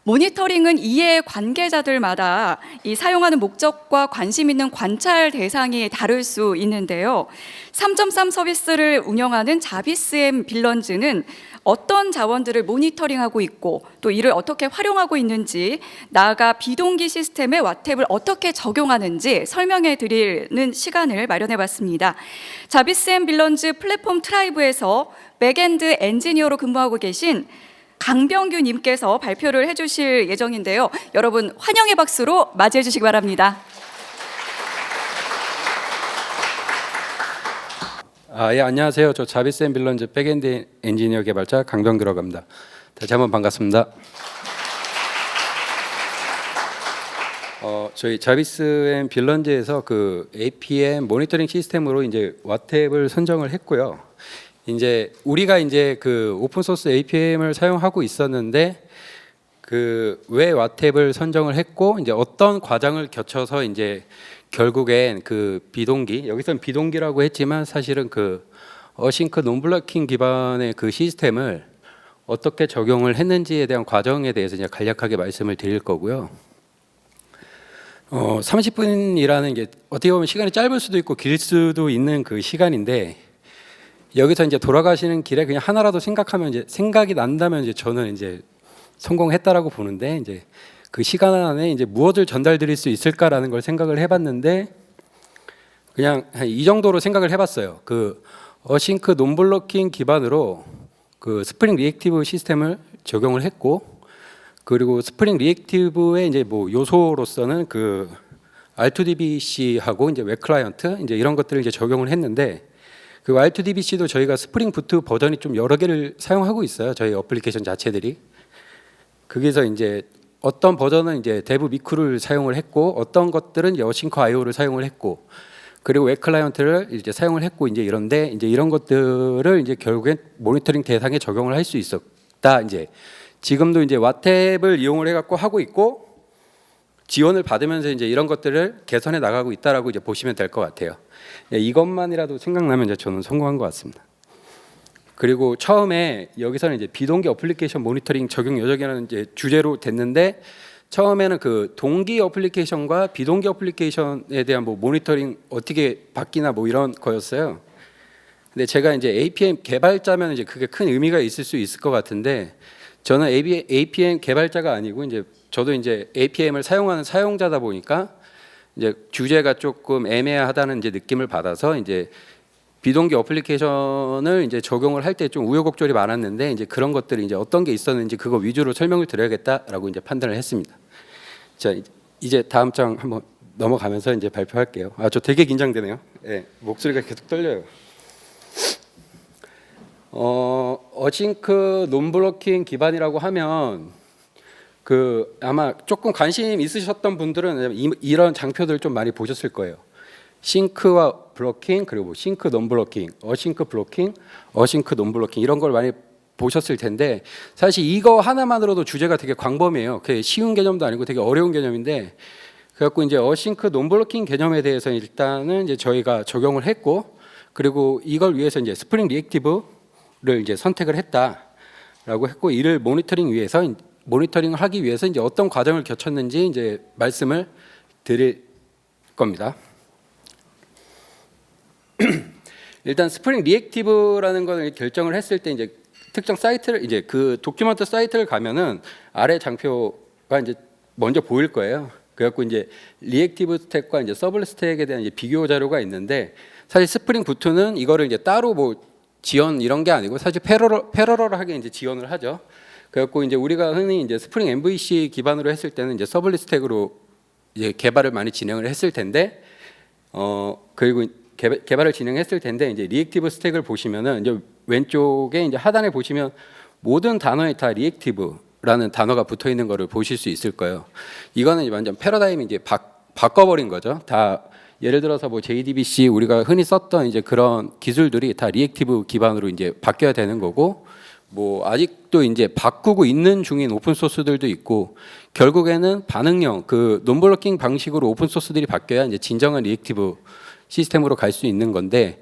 모니터링은 이해 관계자들마다 이 사용하는 목적과 관심 있는 관찰 대상이 다를 수 있는데요. 3.3 서비스를 운영하는 자비스앤 빌런즈는 어떤 자원들을 모니터링하고 있고 또 이를 어떻게 활용하고 있는지, 나아가 비동기 시스템에 와탭을 어떻게 적용하는지 설명해 드리는 시간을 마련해 봤습니다. 자비스앤 빌런즈 플랫폼 트라이브에서 백엔드 엔지니어로 근무하고 계신 강병규 님께서 발표를 해주실 예정인데요. 여러분 환영의 박수로 맞이해 주시기 바랍니다. 예, 안녕하세요. 저 자비스앤 빌런즈 백엔드 엔지니어 개발자 강병규라고 합니다. 다시 한번 반갑습니다. 저희 자비스앤 빌런즈에서 그 APM 모니터링 시스템으로 이제 와탭을 선정을 했고요. 이제 우리가 이제 그 오픈 소스 APM을 사용하고 있었는데 그 왜 와탭을 선정을 했고 이제 어떤 과정을 거쳐서 이제 결국엔 그 비동기, 여기서는 비동기라고 했지만 사실은 그 어싱크 논블러킹 기반의 그 시스템을 어떻게 적용을 했는지에 대한 과정에 대해서 이제 간략하게 말씀을 드릴 거고요. 30분이라는 게 어떻게 보면 시간이 짧을 수도 있고 길 수도 있는 그 시간인데, 여기서 이제 돌아가시는 길에 그냥 하나라도 생각하면 이제 생각이 난다면 이제 저는 이제 성공했다라고 보는데, 이제 그 시간 안에 이제 무엇을 전달드릴 수 있을까라는 걸 생각을 해봤는데 그냥 이 정도로 생각을 해봤어요. 그 어싱크 논블러킹 기반으로 그 스프링 리액티브 시스템을 적용을 했고, 그리고 스프링 리액티브의 이제 뭐 요소로서는 그 R2DBC하고 이제 웹 클라이언트 이제 이런 것들을 이제 적용을 했는데, 그 R2DBC도 저희가 스프링 부트 버전이 좀 여러 개를 사용하고 있어요. 저희 어플리케이션 자체들이. 거기서 이제 어떤 버전은 이제 데브 미크를 사용을 했고, 어떤 것들은 어싱크 IO를 사용을 했고, 그리고 웹 클라이언트를 이제 사용을 했고, 이제 이런데 이제 이런 것들을 이제 결국엔 모니터링 대상에 적용을 할 수 있었다. 이제 지금도 이제 와탭을 이용을 해갖고 하고 있고 지원을 받으면서 이제 이런 것들을 개선해 나가고 있다라고 이제 보시면 될 것 같아요. 이것만이라도 생각나면 이제 저는 성공한 것 같습니다. 그리고 처음에 여기서는 이제 비동기 어플리케이션 모니터링 적용 여정이라는 이제 주제로 됐는데, 처음에는 그 동기 어플리케이션과 비동기 어플리케이션에 대한 뭐 모니터링 어떻게 바뀌나 뭐 이런 거였어요. 근데 제가 이제 APM 개발자면 이제 그게 큰 의미가 있을 수 있을 것 같은데, 저는 APM 개발자가 아니고 이제 저도 이제 APM을 사용하는 사용자다 보니까 이제 주제가 조금 애매하다는 이제 느낌을 받아서 이제 비동기 어플리케이션을 이제 적용을 할 때 좀 우여곡절이 많았는데, 이제 그런 것들이 이제 어떤 게 있었는지 그거 위주로 설명을 드려야겠다라고 이제 판단을 했습니다. 자, 이제 다음 장 한번 넘어가면서 이제 발표할게요. 저 되게 긴장되네요. 네, 목소리가 계속 떨려요. 어싱크 논블러킹 기반이라고 하면 그 아마 조금 관심 있으셨던 분들은 이런 장표들 좀 많이 보셨을 거예요. 싱크와 블러킹, 그리고 싱크 논블러킹, 어싱크 블러킹, 어싱크 논블러킹 이런 걸 많이 보셨을 텐데, 사실 이거 하나만으로도 주제가 되게 광범위해요. 그게 쉬운 개념도 아니고 되게 어려운 개념인데, 그래갖고 이제 어싱크 논블러킹 개념에 대해서 일단은 이제 저희가 적용을 했고, 그리고 이걸 위해서 이제 스프링 리액티브를 이제 선택을 했다라고 했고, 이를 모니터링을 하기 위해서 이제 어떤 과정을 거쳤는지 이제 말씀을 드릴 겁니다. 일단 스프링 리액티브라는 걸 결정을 했을 때 이제 특정 사이트를 이제 그 도큐먼트 사이트를 가면은 아래 장표가 이제 먼저 보일 거예요. 그래갖고 이제 리액티브 스택과 이제 서블 스택에 대한 이제 비교 자료가 있는데, 사실 스프링 부트는 이거를 이제 따로 뭐 지원 이런 게 아니고 사실 패러럴하게 이제 지원을 하죠. 그래갖고 이제 우리가 흔히 이제 스프링 MVC 기반으로 했을 때는 이제 서블 스택으로 이제 개발을 많이 진행을 했을 텐데, 그리고 개발을 진행했을 텐데, 이제 리액티브 스택을 보시면은 이제 왼쪽에 이제 하단에 보시면 모든 단어에 다 리액티브라는 단어가 붙어 있는 거를 보실 수 있을 거예요. 이거는 완전 패러다임이 이제 바꿔버린 거죠. 다 예를 들어서 뭐 JDBC 우리가 흔히 썼던 이제 그런 기술들이 다 리액티브 기반으로 이제 바뀌어야 되는 거고, 뭐 아직도 이제 바꾸고 있는 중인 오픈 소스들도 있고, 결국에는 반응형 그 논블러킹 방식으로 오픈 소스들이 바뀌어야 이제 진정한 리액티브 시스템으로 갈 수 있는 건데,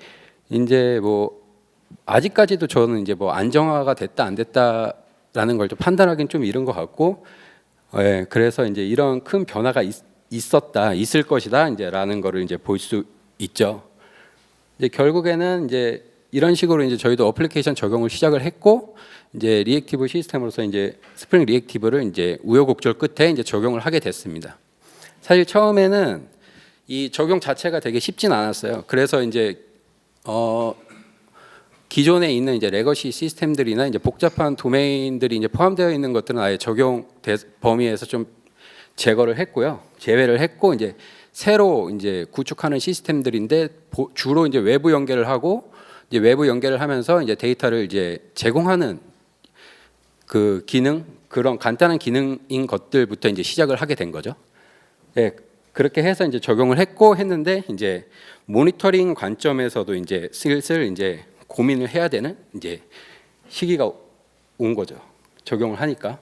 이제 뭐 아직까지도 저는 이제 뭐 안정화가 됐다 안 됐다라는 걸 좀 판단하기는 좀 이른 것 같고, 예, 그래서 이제 이런 큰 변화가 있을 것이다 이제라는 거를 이제 볼 수 있죠. 이제 결국에는 이제 이런 식으로 이제 저희도 어플리케이션 적용을 시작을 했고, 이제 리액티브 시스템으로서 이제 스프링 리액티브를 이제 우여곡절 끝에 이제 적용을 하게 됐습니다. 사실 처음에는 이 적용 자체가 되게 쉽진 않았어요. 그래서 이제 기존에 있는 이제 레거시 시스템들이나 이제 복잡한 도메인들이 이제 포함되어 있는 것들은 아예 적용 범위에서 좀 제거를 했고요, 제외를 했고, 이제 새로 이제 구축하는 시스템들인데 주로 이제 외부 연결을 하고, 이제 외부 연결을 하면서 이제 데이터를 이제 제공하는 그 기능, 그런 간단한 기능인 것들부터 이제 시작을 하게 된 거죠. 네, 그렇게 해서 이제 적용을 했는데 이제 모니터링 관점에서도 이제 슬슬 이제 고민을 해야 되는 이제 시기가 온 거죠. 적용을 하니까.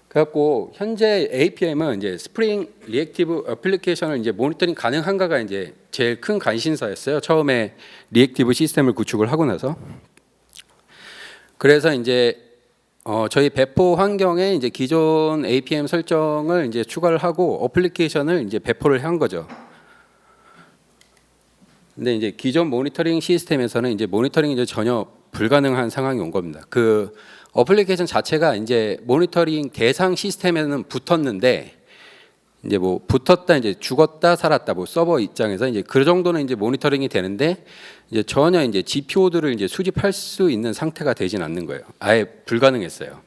그래갖고 현재 APM은 이제 스프링 리액티브 애플리케이션을 이제 모니터링 가능한가가 이제 제일 큰 관심사였어요. 처음에 리액티브 시스템을 구축을 하고 나서. 그래서 이제 저희 배포 환경에 이제 기존 APM 설정을 이제 추가를 하고 어플리케이션을 이제 배포를 한 거죠. 근데 이제 기존 모니터링 시스템에서는 이제 모니터링이 이제 전혀 불가능한 상황이 온 겁니다. 그 어플리케이션 자체가 이제 모니터링 대상 시스템에는 붙었는데, 이제 뭐 붙었다 이제 죽었다 살았다 뭐 서버 입장에서 이제 그 정도는 이제 모니터링이 되는데, 이제 전혀 이제 GPO들을 이제 수집할 수 있는 상태가 되진 않는 거예요. 아예 불가능했어요.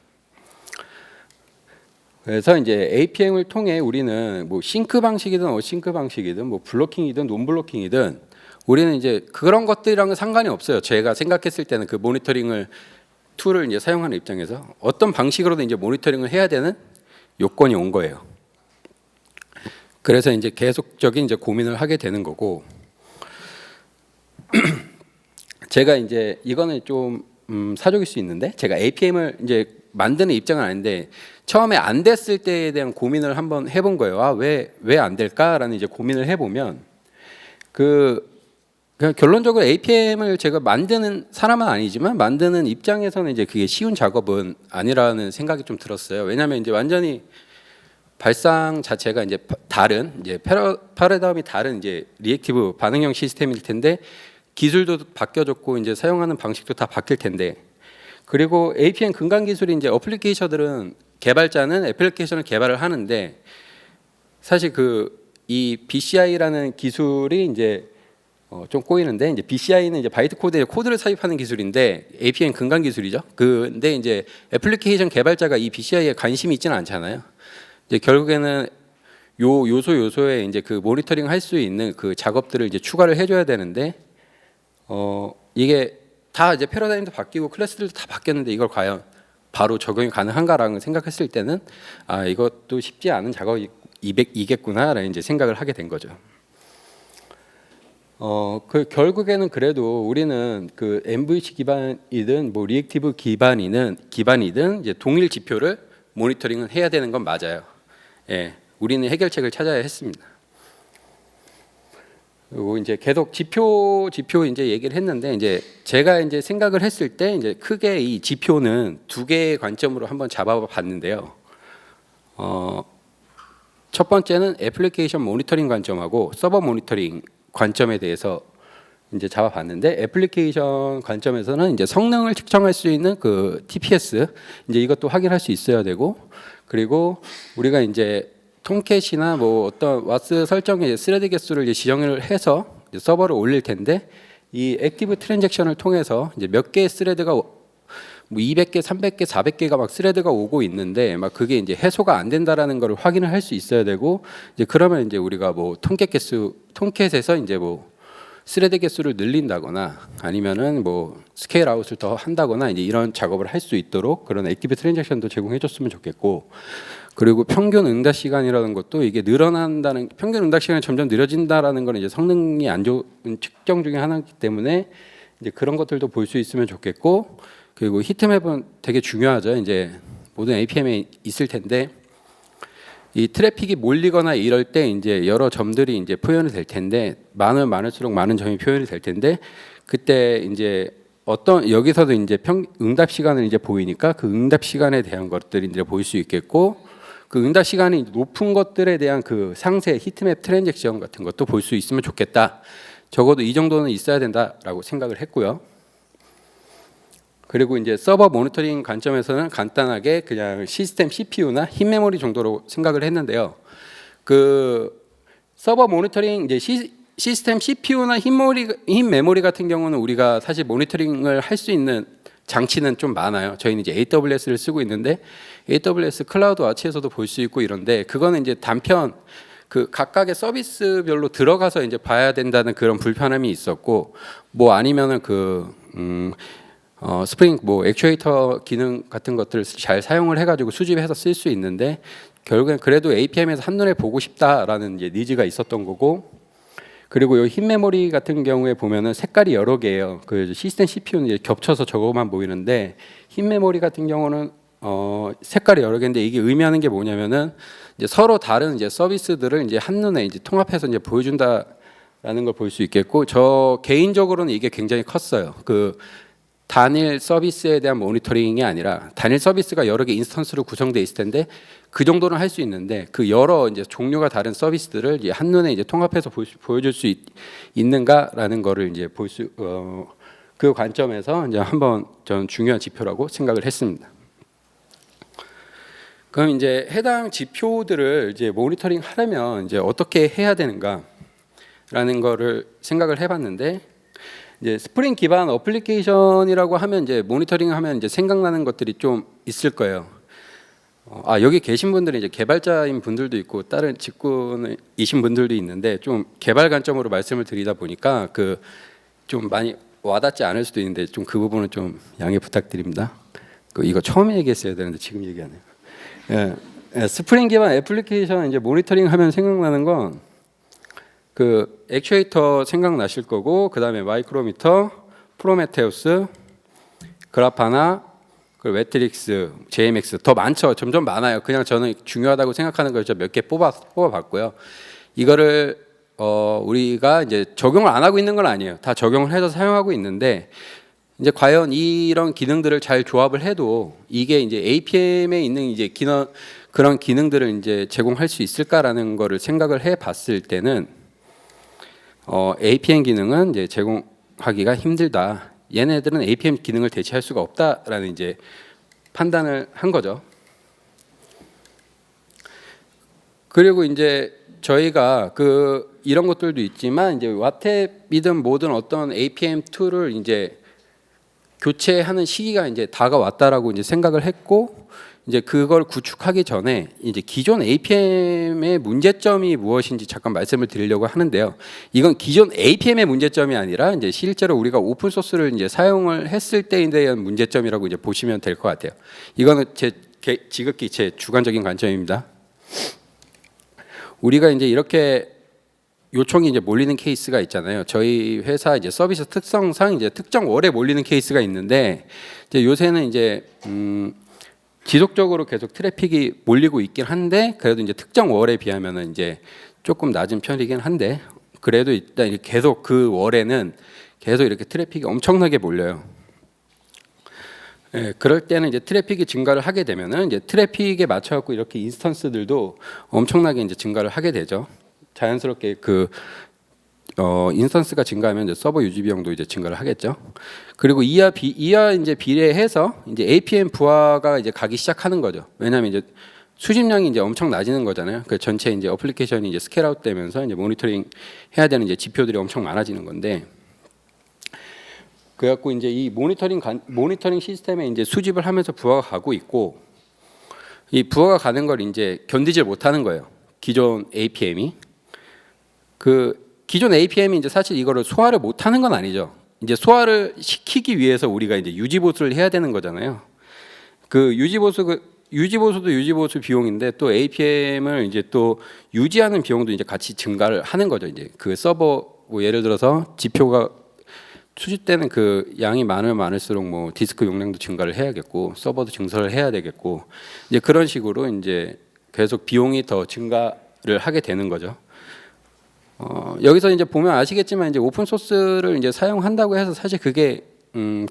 그래서 이제 APM을 통해 우리는 뭐 싱크 방식이든 어싱크 방식이든 뭐 블로킹이든 논블로킹이든 우리는 이제 그런 것들이랑은 상관이 없어요. 제가 생각했을 때는 그 모니터링을 툴을 이제 사용하는 입장에서 어떤 방식으로든 이제 모니터링을 해야 되는 요건이 온 거예요. 그래서 이제 계속적인 이제 고민을 하게 되는 거고, 제가 이제 이거는 좀 사족일 수 있는데, 제가 APM을 이제 만드는 입장은 아닌데 처음에 안 됐을 때에 대한 고민을 한번 해본 거예요. 아, 왜 안 될까라는 이제 고민을 해보면 그냥 결론적으로 APM을 제가 만드는 사람은 아니지만 만드는 입장에서는 이제 그게 쉬운 작업은 아니라는 생각이 좀 들었어요. 왜냐하면 이제 완전히 발상 자체가 이제 다른 이제 패러다임이 다른 이제 리액티브 반응형 시스템일 텐데, 기술도 바뀌어졌고 이제 사용하는 방식도 다 바뀔 텐데, 그리고 APM 근간 기술이 이제 어플리케이션들은 개발자는 애플리케이션을 개발을 하는데, 사실 이 BCI라는 기술이 이제 좀 꼬이는데, 이제 BCI는 이제 바이트 코드에 코드를 삽입하는 기술인데 APM 근간 기술이죠. 근데 이제 애플리케이션 개발자가 이 BCI에 관심이 있지는 않잖아요. 이제 결국에는 요소에 이제 그 모니터링 할 수 있는 그 작업들을 이제 추가를 해줘야 되는데, 이게 다 이제 패러다임도 바뀌고 클래스들도 다 바뀌었는데 이걸 과연 바로 적용이 가능한가라는 생각했을 때는 아, 이것도 쉽지 않은 작업이겠구나라는 이제 생각을 하게 된 거죠. 결국에는 그래도 우리는 그 MVC 기반이든 뭐 리액티브 기반이든 이제 동일 지표를 모니터링은 해야 되는 건 맞아요. 예, 우리는 해결책을 찾아야 했습니다. 그리고 이제 계속 지표 이제 얘기를 했는데, 이제 제가 이제 생각을 했을 때 이제 크게 이 지표는 두 개의 관점으로 한번 잡아봤는데요. 첫 번째는 애플리케이션 모니터링 관점하고 서버 모니터링 관점에 대해서 이제 잡아봤는데, 애플리케이션 관점에서는 이제 성능을 측정할 수 있는 그 TPS 이제 이것도 확인할 수 있어야 되고, 그리고 우리가 이제 톰캣이나 뭐 어떤 와스 설정의 스레드 개수를 이제 지정을 해서 이제 서버를 올릴 텐데, 이 액티브 트랜잭션을 통해서 이제 몇 개의 스레드가 뭐 200개, 300개, 400개가 막 스레드가 오고 있는데 막 그게 이제 해소가 안 된다라는 걸 확인을 할 수 있어야 되고, 이제 그러면 이제 우리가 뭐 톰캣에서 이제 뭐 스레드 개수를 늘린다거나 아니면은 뭐 스케일 아웃을 더 한다거나 이제 이런 작업을 할 수 있도록 그런 액티브 트랜잭션도 제공해 줬으면 좋겠고, 그리고 평균 응답 시간이라는 것도 이게 평균 응답 시간이 점점 느려진다라는 건 이제 성능이 안 좋은 측정 중에 하나이기 때문에 이제 그런 것들도 볼 수 있으면 좋겠고, 그리고 히트맵은 되게 중요하죠. 이제 모든 APM에 있을 텐데 이 트래픽이 몰리거나 이럴 때 이제 여러 점들이 이제 표현이 될 텐데, 많을수록 많은 점이 표현이 될 텐데, 그때 이제 여기서도 이제 응답 시간을 이제 보이니까 그 응답 시간에 대한 것들이 이제 보일 수 있겠고, 그 응답 시간이 높은 것들에 대한 그 상세 히트맵 트랜잭션 같은 것도 볼 수 있으면 좋겠다. 적어도 이 정도는 있어야 된다라고 생각을 했고요. 그리고 이제 서버 모니터링 관점에서는 간단하게 그냥 시스템 CPU나 흰 메모리 정도로 생각을 했는데요. 그 서버 모니터링 이제 시스템 CPU나 흰 메모리 같은 경우는 우리가 사실 모니터링을 할 수 있는 장치는 좀 많아요. 저희는 이제 AWS를 쓰고 있는데 AWS 클라우드 와치에서도 볼 수 있고 이런데 그거는 이제 단편 그 각각의 서비스별로 들어가서 이제 봐야 된다는 그런 불편함이 있었고 뭐 아니면은 스프링 뭐 액추에이터 기능 같은 것들을 잘 사용을 해가지고 수집해서 쓸 수 있는데 결국엔 그래도 APM에서 한눈에 보고 싶다라는 이제 니즈가 있었던 거고 그리고 이 흰 메모리 같은 경우에 보면은 색깔이 여러 개예요. 그 시스템 CPU는 이제 겹쳐서 저거만 보이는데 흰 메모리 같은 경우는 색깔이 여러 개인데 이게 의미하는 게 뭐냐면은 이제 서로 다른 이제 서비스들을 이제 한눈에 이제 통합해서 이제 보여준다라는 걸 볼 수 있겠고 저 개인적으로는 이게 굉장히 컸어요. 그 단일 서비스에 대한 모니터링이 아니라 단일 서비스가 여러 개 인스턴스로 구성돼 있을 텐데 그 정도는 할 수 있는데 그 여러 이제 종류가 다른 서비스들을 이제 한눈에 이제 통합해서 보여줄 수 있는가라는 거를 이제 그 관점에서 이제 한번 저는 중요한 지표라고 생각을 했습니다. 그럼 이제 해당 지표들을 이제 모니터링 하려면 이제 어떻게 해야 되는가라는 거를 생각을 해봤는데 이제 스프링 기반 어플리케이션이라고 하면 이제 모니터링하면 이제 생각나는 것들이 좀 있을 거예요. 여기 계신 분들은 이제 개발자인 분들도 있고 다른 직군이신 분들도 있는데 좀 개발 관점으로 말씀을 드리다 보니까 그 좀 많이 와닿지 않을 수도 있는데 좀 그 부분은 좀 양해 부탁드립니다. 이거 처음에 얘기했어야 되는데 지금 얘기하네요. 스프링 기반 애플리케이션 이제 모니터링 하면 생각나는 건 그 액추에이터 생각나실 거고 그 다음에 마이크로미터, 프로메테우스, 그라파나, 그리고 매트릭스, JMX 더 많죠. 점점 많아요. 그냥 저는 중요하다고 생각하는 걸 몇 개 뽑아봤고요. 이거를 우리가 이제 적용을 안 하고 있는 건 아니에요. 다 적용을 해서 사용하고 있는데 이제 과연 이런 기능들을 잘 조합을 해도 이게 이제 APM에 있는 이제 그런 기능들을 이제 제공할 수 있을까라는 거를 생각을 해봤을 때는 APM 기능은 이제 제공하기가 힘들다. 얘네들은 APM 기능을 대체할 수가 없다라는 이제 판단을 한 거죠. 그리고 이제 저희가 이런 것들도 있지만 이제 와탭이든 뭐든 어떤 APM 툴을 이제 교체하는 시기가 이제 다가왔다라고 이제 생각을 했고 이제 그걸 구축하기 전에 이제 기존 APM의 문제점이 무엇인지 잠깐 말씀을 드리려고 하는데요. 이건 기존 APM의 문제점이 아니라 이제 실제로 우리가 오픈 소스를 이제 사용을 했을 때에 대한 문제점이라고 이제 보시면 될 것 같아요. 이거는 지극히 제 주관적인 관점입니다. 우리가 이제 이렇게 요청이 이제 몰리는 케이스가 있잖아요. 저희 회사 이제 서비스 특성상 이제 특정 월에 몰리는 케이스가 있는데 이제 요새는 이제 지속적으로 계속 트래픽이 몰리고 있긴 한데 그래도 이제 특정 월에 비하면은 이제 조금 낮은 편이긴 한데 그래도 일단 계속 그 월에는 계속 이렇게 트래픽이 엄청나게 몰려요. 그럴 때는 이제 트래픽이 증가를 하게 되면은 이제 트래픽에 맞춰 갖고 이렇게 인스턴스들도 엄청나게 이제 증가를 하게 되죠. 자연스럽게 인스턴스가 증가하면 이제 서버 유지 비용도 이제 증가를 하겠죠. 그리고 이하 이제 비례해서 이제 APM 부하가 이제 가기 시작하는 거죠. 왜냐하면 이제 수집량이 이제 엄청 낮아지는 거잖아요. 그 전체 이제 어플리케이션이 이제 스케일아웃 되면서 이제 모니터링 해야 되는 이제 지표들이 엄청 많아지는 건데. 그래갖고 이제 이 모니터링 시스템에 이제 수집을 하면서 부하가 가고 있고 이 부하가 가는 걸 이제 견디질 못하는 거예요. 기존 APM이 기존 APM이 이제 사실 이거를 소화를 못하는 건 아니죠. 이제 소화를 시키기 위해서 우리가 이제 유지 보수를 해야 되는 거잖아요. 유지보수도 유지보수 비용인데 또 APM을 이제 또 유지하는 비용도 이제 같이 증가를 하는 거죠. 이제 그 서버 뭐 예를 들어서 지표가 수집되는 그 양이 많을수록 뭐 디스크 용량도 증가를 해야겠고 서버도 증설을 해야 되겠고 이제 그런 식으로 이제 계속 비용이 더 증가를 하게 되는 거죠. 여기서 이제 보면 아시겠지만 이제 오픈 소스를 이제 사용한다고 해서 사실 그게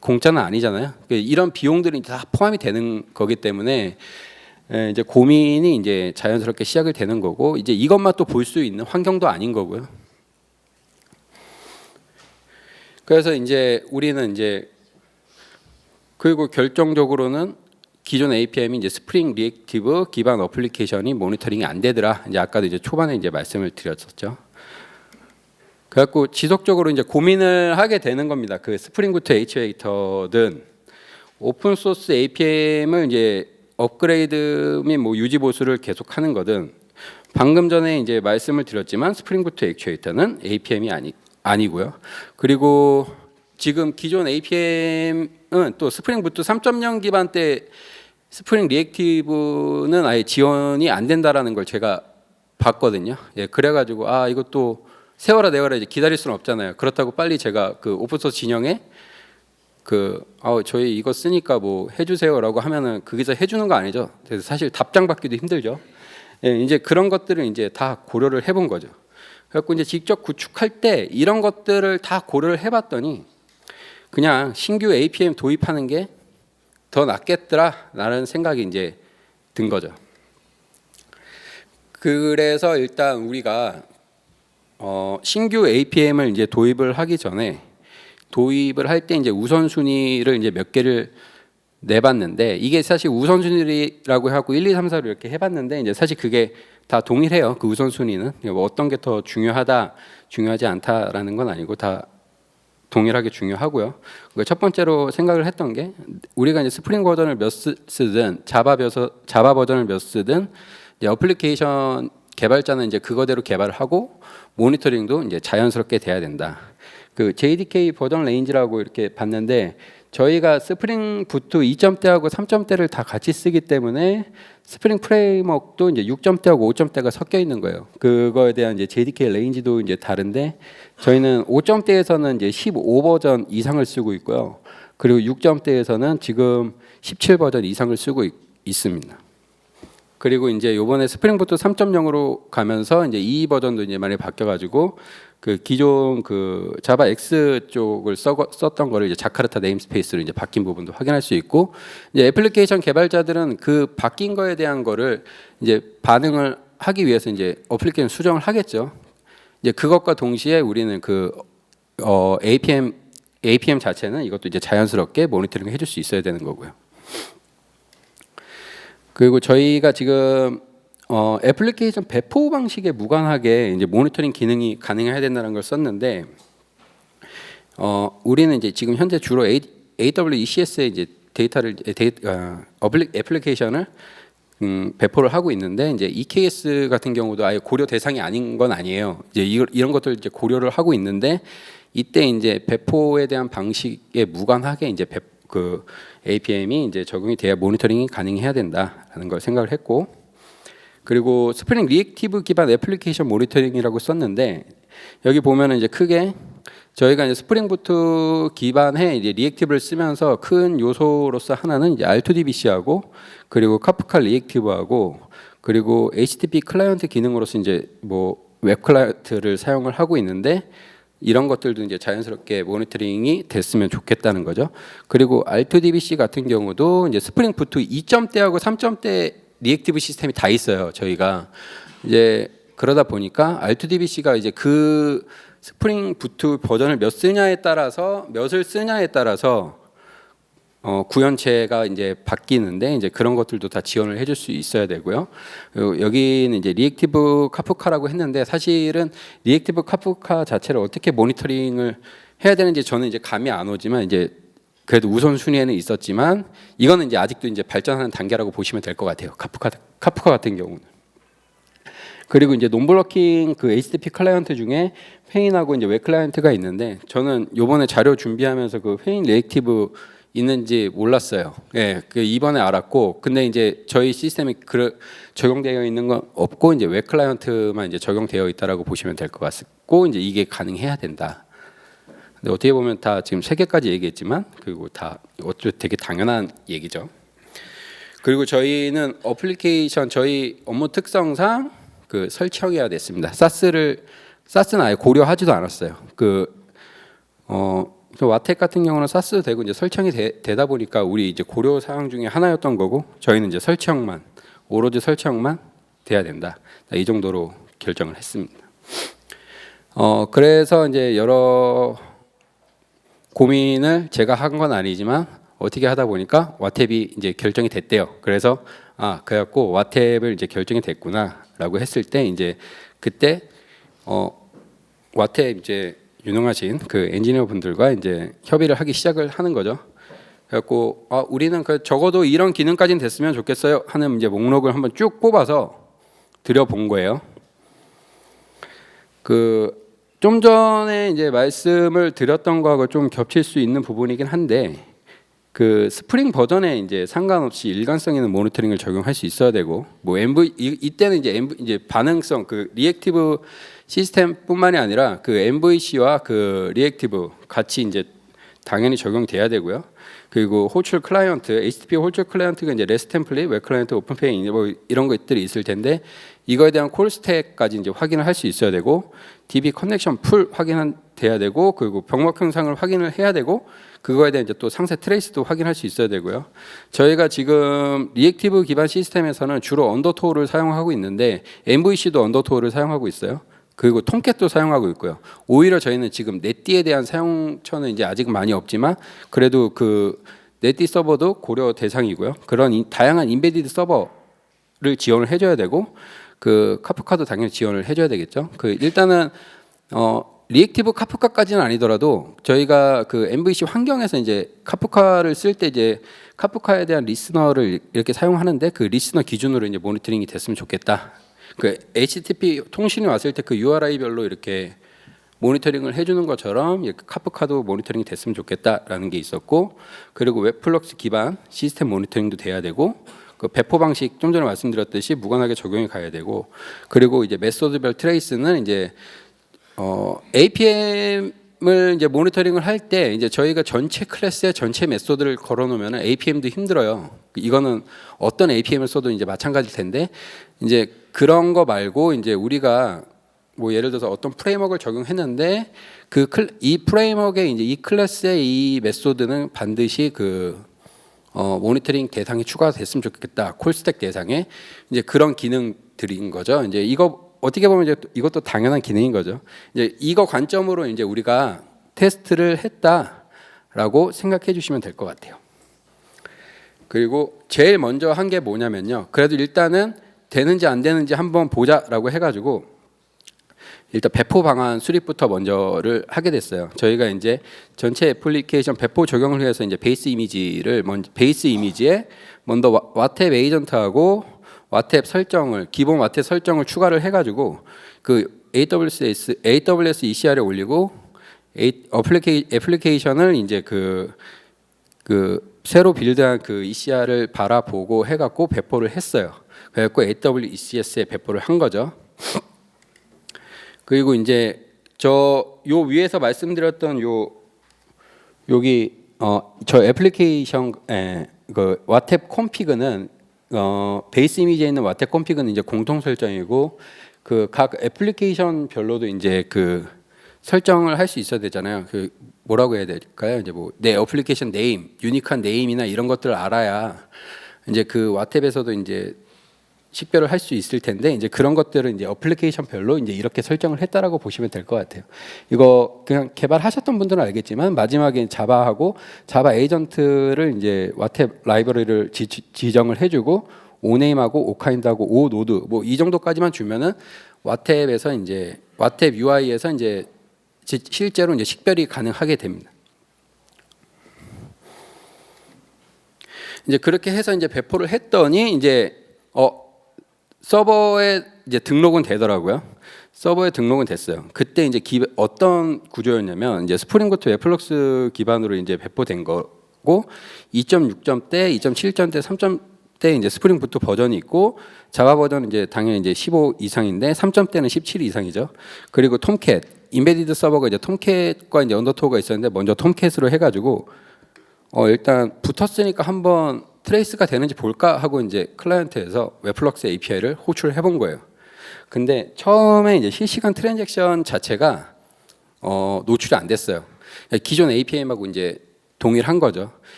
공짜는 아니잖아요. 이런 비용들이 다 포함이 되는 거기 때문에 이제 고민이 이제 자연스럽게 시작이 되는 거고, 이제 이것만 또 볼 수 있는 환경도 아닌 거고요. 그래서 이제 우리는 이제 그리고 결정적으로는 기존 APM이 이제 스프링 리액티브 기반 어플리케이션이 모니터링이 안 되더라. 이제 아까도 이제 초반에 이제 말씀을 드렸었죠. 그래갖고 지속적으로 이제 고민을 하게 되는 겁니다. 그 스프링 부트 HA터든 오픈 소스 APM을 이제 업그레이드 및 뭐 유지 보수를 계속하는 거든, 방금 전에 이제 말씀을 드렸지만 스프링 부트 액추에이터는 APM이 아니고요. 그리고 지금 기존 APM은 또 스프링 부트 3.0 기반 때 스프링 리액티브는 아예 지원이 안 된다라는 걸 제가 봤거든요. 예, 그래가지고 아 이것도 세워라 내워라 이제 기다릴 수는 없잖아요. 그렇다고 빨리 제가 그 오픈소스 진영에 저희 이거 쓰니까 뭐 해주세요라고 하면은 그게서 해주는 거 아니죠. 그래서 사실 답장 받기도 힘들죠. 예, 이제 그런 것들을 이제 다 고려를 해본 거죠. 그래갖고 이제 직접 구축할 때 이런 것들을 다 고려를 해봤더니 그냥 신규 APM 도입하는 게 더 낫겠더라라는 생각이 이제 든 거죠. 그래서 일단 우리가 신규 APM을 이제 도입을 하기 전에 도입을 할 때 이제 우선순위를 이제 몇 개를 내봤는데, 이게 사실 우선순위라고 하고 1, 2, 3, 4로 이렇게 해봤는데 이제 사실 그게 다 동일해요. 그 우선순위는 뭐 어떤 게 더 중요하다, 중요하지 않다라는 건 아니고 다 동일하게 중요하고요. 첫 번째로 생각을 했던 게 우리가 이제 스프링 버전을 몇 쓰든 자바 버전을 몇 쓰든 이제 어플리케이션 개발자는 이제 그거대로 개발을 하고 모니터링도 이제 자연스럽게 돼야 된다. 그 JDK 버전 레인지라고 이렇게 봤는데 저희가 스프링 부트 2점대하고 3점대를 다 같이 쓰기 때문에 스프링 프레임워크도 이제 6점대하고 5점대가 섞여 있는 거예요. 그거에 대한 이제 JDK 레인지도 이제 다른데 저희는 5점대에서는 이제 15 버전 이상을 쓰고 있고요. 그리고 6점대에서는 지금 17 버전 이상을 쓰고 있습니다. 그리고 이제 요번에 스프링 부트 3.0으로 가면서 이제 이 버전도 이제 많이 바뀌어가지고 그 기존 그 자바 X 쪽을 썼던 거를 이제 자카르타 네임스페이스로 이제 바뀐 부분도 확인할 수 있고, 이제 애플리케이션 개발자들은 그 바뀐 거에 대한 거를 이제 반응을 하기 위해서 이제 어플리케이션 수정을 하겠죠. 이제 그것과 동시에 우리는 그 APM 자체는 이것도 이제 자연스럽게 모니터링을 해줄 수 있어야 되는 거고요. 그리고 저희가 지금 애플리케이션 배포 방식에 무관하게 이제 모니터링 기능이 가능해야 된다는 걸 썼는데, 우리는 이제 지금 현재 주로 AWECS에 이제 애플리케이션을 배포를 하고 있는데, 이제 EKS 같은 경우도 아예 고려 대상이 아닌 건 아니에요. 이제 이런 것들 이제 고려를 하고 있는데, 이때 이제 배포에 대한 방식에 무관하게 이제 그 APM이 이제 적용이 돼야 모니터링이 가능해야 된다라는 걸 생각을 했고, 그리고 스프링 리액티브 기반 애플리케이션 모니터링이라고 썼는데 여기 보면은 이제 크게 저희가 이제 스프링 부트 기반의 이제 리액티브를 쓰면서 큰 요소로서 하나는 이제 R2DBC하고 그리고 카프카 리액티브하고 그리고 HTTP 클라이언트 기능으로서 이제 뭐 웹 클라이언트를 사용을 하고 있는데, 이런 것들도 이제 자연스럽게 모니터링이 됐으면 좋겠다는 거죠. 그리고 R2DBC 같은 경우도 이제 스프링 부트 2점대하고 3점대 리액티브 시스템이 다 있어요. 저희가 이제 그러다 보니까 R2DBC가 이제 그 스프링 부트 버전을 몇을 쓰냐에 따라서 구현체가 이제 바뀌는데 이제 그런 것들도 다 지원을 해줄 수 있어야 되고요. 여기는 이제 리액티브 카프카라고 했는데 사실은 리액티브 카프카 자체를 어떻게 모니터링을 해야 되는지 저는 이제 감이 안 오지만 이제 그래도 우선순위에는 있었지만 이거는 이제 아직도 이제 발전하는 단계라고 보시면 될 것 같아요. 카프카 같은 경우는. 그리고 이제 논블러킹 그 HTTP 클라이언트 중에 페인하고 이제 웹 클라이언트가 있는데 저는 요번에 자료 준비하면서 그 페인 리액티브 있는지 몰랐어요. 예, 그 이번에 알았고, 근데 이제 저희 시스템이 적용되어 있는 건 없고 이제 웹 클라이언트만 이제 적용되어 있다라고 보시면 될 것 같고, 이제 이게 가능해야 된다. 근데 어떻게 보면 다 지금 3개까지 얘기했지만 그리고 다 되게 당연한 얘기죠. 그리고 저희는 어플리케이션 저희 업무 특성상 그 설치해야 됐습니다. 사스는 아예 고려하지도 않았어요. 와텍 같은 경우는 사스도 되고 이제 설정이 되다 보니까 우리 이제 고려 사항 중에 하나였던 거고, 저희는 이제 설정만 오로지 설치형만 돼야 된다. 이 정도로 결정을 했습니다. 그래서 이제 여러 고민을 제가 한 건 아니지만 어떻게 하다 보니까 와탭이 이제 결정이 됐대요. 그래서 그래갖고 와탭을 이제 결정이 됐구나라고 했을 때 이제 그때 와탭 이제 유능하신 그 엔지니어 분들과 이제 협의를 하기 시작을 하는 거죠. 그래갖고 우리는 적어도 이런 기능까지는 됐으면 좋겠어요 하는 이제 목록을 한번 쭉 뽑아서 드려본 거예요. 좀 전에 이제 말씀을 드렸던 거하고 좀 겹칠 수 있는 부분이긴 한데 스프링 버전에 이제 상관없이 일관성 있는 모니터링을 적용할 수 있어야 되고 뭐 이때는 이제 반응성 리액티브 시스템뿐만이 아니라 MVC와 리액티브 같이 이제 당연히 적용돼야 되고요. 그리고 호출 클라이언트, HTTP 호출 클라이언트가 이제 레스 템플릿, 웹 클라이언트, 오픈페이 뭐 이런 것들이 있을 텐데 이거에 대한 콜 스택까지 이제 확인을 할 수 있어야 되고 DB 커넥션 풀 돼야 되고 그리고 병목 형상을 확인을 해야 되고 그거에 대한 이제 또 상세 트레이스도 확인할 수 있어야 되고요. 저희가 지금 리액티브 기반 시스템에서는 주로 언더토어를 사용하고 있는데 MVC도 언더토어를 사용하고 있어요. 그리고 톰캣도 사용하고 있고요. 오히려 저희는 지금 넷디에 대한 사용처는 이제 아직 많이 없지만 그래도 넷디 서버도 고려 대상이고요. 그런 다양한 인베디드 서버를 지원을 해줘야 되고 카프카도 당연히 지원을 해줘야 되겠죠. 일단은 리액티브 카프카까지는 아니더라도 저희가 MVC 환경에서 이제 카프카를 쓸 때 이제 카프카에 대한 리스너를 이렇게 사용하는데 리스너 기준으로 이제 모니터링이 됐으면 좋겠다. HTTP 통신이 왔을 때 URI별로 이렇게 모니터링을 해주는 것처럼 카프카도 모니터링이 됐으면 좋겠다라는 게 있었고 그리고 웹플럭스 기반 시스템 모니터링도 돼야 되고 배포 방식 좀 전에 말씀드렸듯이 무관하게 적용이 가야 되고 그리고 이제 메소드별 트레이스는 이제 APM을 이제 모니터링을 할 때 이제 저희가 전체 클래스에 전체 메소드를 걸어놓으면 APM도 힘들어요. 이거는 어떤 APM을 써도 이제 마찬가지일 텐데 이제 그런 거 말고 이제 우리가 뭐 예를 들어서 어떤 프레임워크를 적용했는데 이 프레임워크에 이제 이 클래스의 이 메소드는 반드시 모니터링 대상이 추가됐으면 좋겠다. 콜스택 대상에 이제 그런 기능들인 거죠. 이제 이거 어떻게 보면 이제 이것도 당연한 기능인 거죠. 이제 이거 관점으로 이제 우리가 테스트를 했다라고 생각해 주시면 될 것 같아요. 그리고 제일 먼저 한 게 뭐냐면요. 그래도 일단은 되는지 안 되는지 한번 보자라고 해가지고 일단 배포 방안 수립부터 먼저를 하게 됐어요. 저희가 이제 전체 애플리케이션 배포 적용을 위해서 이제 베이스 이미지에 먼저 와탭 에이전트하고 와탭 설정을 기본 와탭 설정을 추가를 해가지고 AWS ECR에 올리고 애플리케이션을 이제 새로 빌드한 ECR을 바라보고 해갖고 배포를 했어요. 그래갖고 AWS에 배포를 한 거죠. 그리고 이제 요 위에서 말씀드렸던 여기 저 애플리케이션 와탭 콤피그는 베이스 이미지에 있는 와탭 콤피그는 이제 공통 설정이고 각 애플리케이션별로도 이제 설정을 할 수 있어야 되잖아요. 뭐라고 해야 될까요? 이제 뭐 내 애플리케이션 네임, 유니크한 네임이나 이런 것들을 알아야 이제 와탭에서도 이제 식별을 할 수 있을 텐데 이제 그런 것들은 이제 애플리케이션별로 이제 이렇게 설정을 했다라고 보시면 될 것 같아요. 이거 그냥 개발하셨던 분들은 알겠지만 마지막에 자바하고 자바 에이전트를 이제 와탭 라이브러리를 지정을 해주고 오네임하고 오카인드하고 오노드 뭐 이 정도까지만 주면은 와탭에서 이제 와탭 UI에서 이제 실제로 이제 식별이 가능하게 됩니다. 이제 그렇게 해서 이제 배포를 했더니 이제 서버에 이제 등록은 되더라고요. 서버에 등록은 됐어요. 그때 이제 어떤 구조였냐면 이제 스프링부트 웹플럭스 기반으로 이제 배포된 거고 2.6점 때, 2.7점 때, 3점 때 이제 스프링부트 버전이 있고 자바 버전은 이제 당연히 이제 15 이상인데 3점 때는 17 이상이죠. 그리고 톰캣 인베디드 서버가 이제 톰캣과 이제 언더토어가 있었는데 먼저 톰캣으로 해가지고 일단 붙었으니까 한번 트레이스가 되는지 볼까 하고 이제 클라이언트에서 웹플럭스 API를 호출해 본 거예요. 근데 처음에 이제 실시간 트랜잭션 자체가 노출이 안 됐어요. 기존 APM하고 이제 동일한 거죠.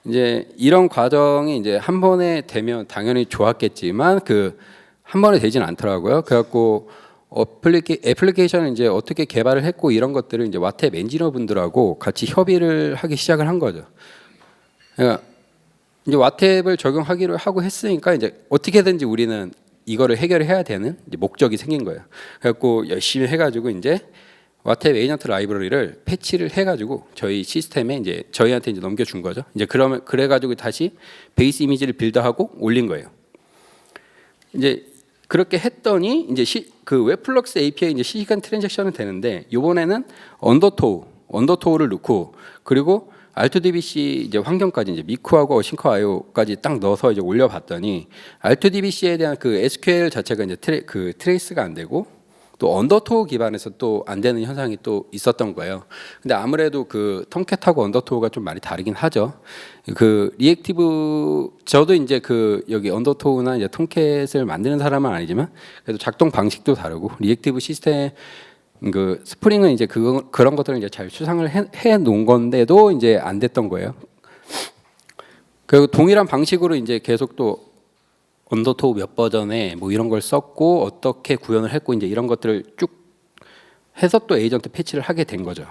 이제 이런 과정이 이제 한 번에 되면 당연히 좋았겠지만 그 한 번에 되진 않더라고요. 그래갖고 애플리케이션을 이제 어떻게 개발을 했고 이런 것들을 이제 와탭 엔지니어 분들하고 같이 협의를 하기 시작을 한 거죠. 그러니까 이제 와탭을 적용하기로 하고 했으니까 이제 어떻게든지 우리는 이거를 해결해야 되는 이제 목적이 생긴 거예요. 그래갖고 열심히 해가지고 이제 와탭 에이전트 라이브러리를 패치를 해가지고 저희 시스템에 이제 저희한테 이제 넘겨준 거죠. 이제 그래가지고 다시 베이스 이미지를 빌드하고 올린 거예요. 이제 그렇게 했더니 이제 그 웹플럭스 API 이제 실시간 트랜잭션은 되는데 이번에는 언더토우를 넣고 그리고 R2DBC 이제 환경까지 이제 미쿠하고 어싱커 IO까지 딱 넣어서 이제 올려봤더니 R2DBC에 대한 그 SQL 자체가 이제 트레이스가 안 되고 또 언더토우 기반에서 또 안 되는 현상이 또 있었던 거예요. 근데 아무래도 그 톰캣하고 언더토우가 좀 많이 다르긴 하죠. 그 리액티브 저도 이제 그 여기 언더토우나 이제 톰캣을 만드는 사람은 아니지만 그래도 작동 방식도 다르고 리액티브 시스템 그 스프링은 이제 그런 것들을 이제 잘 추상을 해 놓은 건데도 이제 안 됐던 거예요. 그리고 동일한 방식으로 이제 계속 또 언더토우 몇 버전에 뭐 이런 걸 썼고 어떻게 구현을 했고 이제 이런 것들을 쭉 해서 또 에이전트 패치를 하게 된 거죠.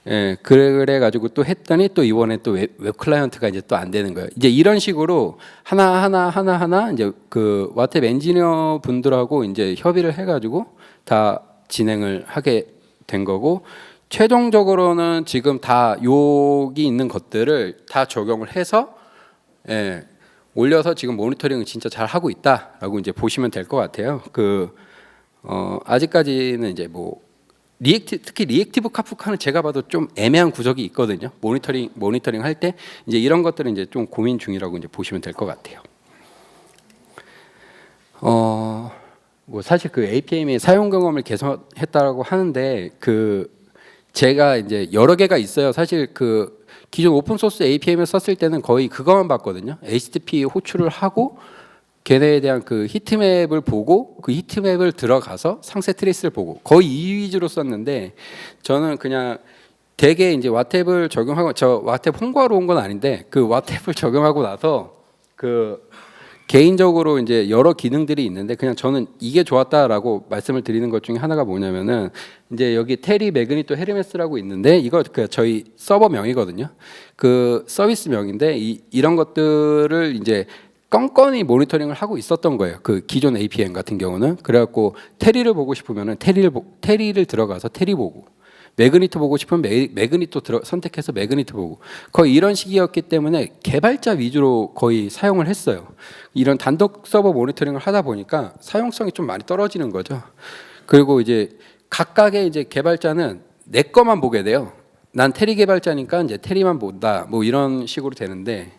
예, 그래 가지고 또 했더니 또 이번에 또 웹 클라이언트가 이제 또 안 되는 거예요. 이제 이런 식으로 하나 이제 그 와탭 엔지니어 분들하고 이제 협의를 해 가지고 다 진행을 하게 된 거고 최종적으로는 지금 다 여기 있는 것들을 다 적용을 해서 예, 올려서 지금 모니터링을 진짜 잘 하고 있다라고 이제 보시면 될 것 같아요. 아직까지는 이제 뭐 특히 리액티브 카프카는 제가 봐도 좀 애매한 구석이 있거든요. 모니터링 할 때 이제 이런 것들은 이제 좀 고민 중이라고 이제 보시면 될 것 같아요. 뭐 사실 그 APM의 사용 경험을 개선했다라고 하는데 그 제가 이제 여러 개가 있어요. 사실 그 기존 오픈 소스 APM을 썼을 때는 거의 그거만 봤거든요. HTTP 호출을 하고 걔네에 대한 그 히트맵을 보고 그 히트맵을 들어가서 상세 트레이스를 보고 거의 이 위주로 썼는데 저는 그냥 되게 이제 와탭을 적용하고 저 와탭 홍보하러 온 건 아닌데 그 와탭을 적용하고 나서 그 개인적으로 이제 여러 기능들이 있는데 그냥 저는 이게 좋았다라고 말씀을 드리는 것 중에 하나가 뭐냐면은 이제 여기 테리 매그니토 헤르메스라고 있는데 이거 그 저희 서버 명이거든요. 그 서비스 명인데 이런 것들을 이제 껌껌이 모니터링을 하고 있었던 거예요. 그 기존 APM 같은 경우는 그래갖고 테리를 보고 싶으면은 테리를 들어가서 테리 보고 매그니토 보고 싶으면 매그니토 선택해서 매그니토 보고 거의 이런 식이었기 때문에 개발자 위주로 거의 사용을 했어요. 이런 단독 서버 모니터링을 하다 보니까 사용성이 좀 많이 떨어지는 거죠. 그리고 이제 각각의 이제 개발자는 내 거만 보게 돼요. 난 테리 개발자니까 이제 테리만 본다. 뭐 이런 식으로 되는데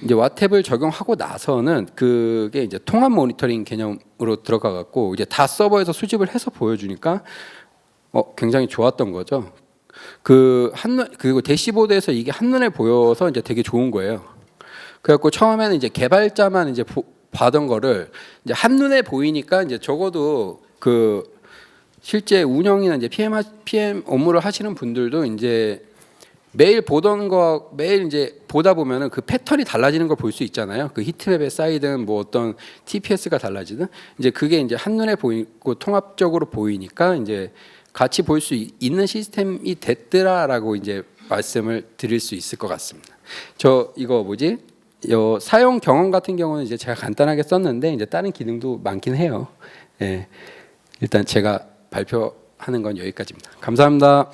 이제 와탭을 적용하고 나서는 그게 이제 통합 모니터링 개념으로 들어가 갖고 이제 다 서버에서 수집을 해서 보여주니까 굉장히 좋았던 거죠. 그리고 대시보드에서 이게 한눈에 보여서 이제 되게 좋은 거예요. 그래갖고 처음에는 이제 개발자만 이제 봐던 거를 이제 한눈에 보이니까 이제 적어도 그 실제 운영이나 이제 PM 업무를 하시는 분들도 이제 매일 보던 거 매일 이제 보다 보면은 그 패턴이 달라지는 걸 볼 수 있잖아요. 그 히트맵에 쌓이든 뭐 어떤 TPS가 달라지든 이제 그게 이제 한눈에 보이고 통합적으로 보이니까 이제 같이 볼 수 있는 시스템이 됐더라라고 이제 말씀을 드릴 수 있을 것 같습니다. 저 이거 사용 경험 같은 경우는 이제 제가 간단하게 썼는데 이제 다른 기능도 많긴 해요. 예. 일단 제가 발표하는 건 여기까지입니다. 감사합니다.